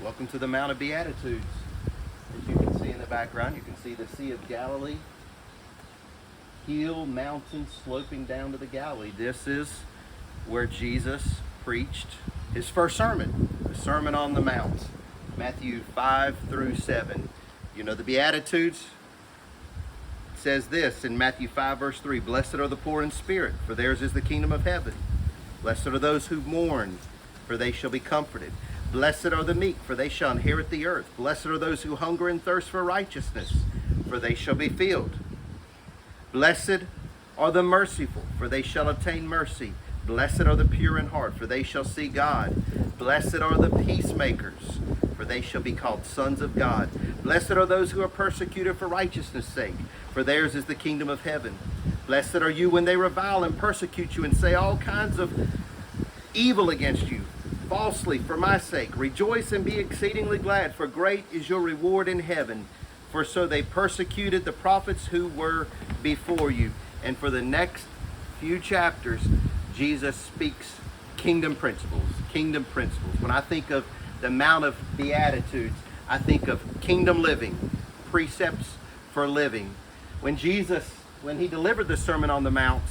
Welcome to the Mount of Beatitudes. As you can see in the background, you can see the Sea of Galilee, hill, mountain sloping down to the Galilee. This is where Jesus preached his first sermon, the Sermon on the Mount, Matthew 5 through 7. You know the Beatitudes? It says this in Matthew 5 verse 3, "Blessed are the poor in spirit, for theirs is the kingdom of heaven. Blessed are those who mourn, for they shall be comforted. Blessed are the meek, for they shall inherit the earth. Blessed are those who hunger and thirst for righteousness, for they shall be filled. Blessed are the merciful, for they shall obtain mercy. Blessed are the pure in heart, for they shall see God. Blessed are the peacemakers, for they shall be called sons of God. Blessed are those who are persecuted for righteousness' sake, for theirs is the kingdom of heaven. Blessed are you when they revile and persecute you and say all kinds of evil against you falsely for my sake. Rejoice and be exceedingly glad, for great is your reward in heaven. For so they persecuted the prophets who were before you." And for the next few chapters, Jesus speaks kingdom principles. Kingdom principles. When I think of the Mount of Beatitudes, I think of kingdom living, precepts for living. When he delivered the Sermon on the Mount,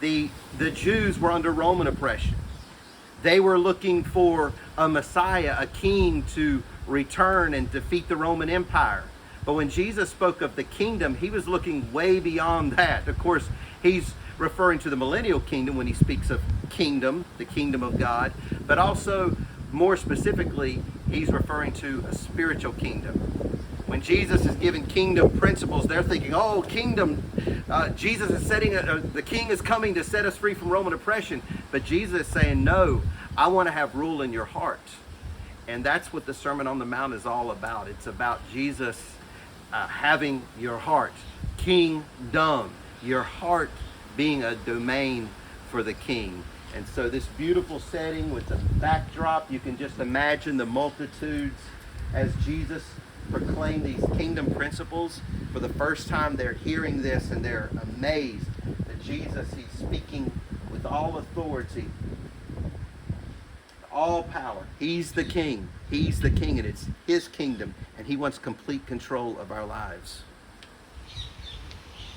the Jews were under Roman oppression. They were looking for a Messiah, a king to return and defeat the Roman Empire. But when Jesus spoke of the kingdom, he was looking way beyond that. Of course, he's referring to the millennial kingdom when he speaks of kingdom, the kingdom of God. But also, more specifically, he's referring to a spiritual kingdom. When Jesus is giving kingdom principles, they're thinking, oh, kingdom, Jesus is the king is coming to set us free from Roman oppression. But Jesus is saying, no, I want to have rule in your heart. And that's what the Sermon on the Mount is all about. It's about Jesus having your heart, kingdom, your heart being a domain for the king. And so this beautiful setting with the backdrop, you can just imagine the multitudes as Jesus proclaim these kingdom principles. For the first time they're hearing this and they're amazed that Jesus, he's speaking with all authority, all power. He's the king. He's the king, and it's his kingdom, and he wants complete control of our lives.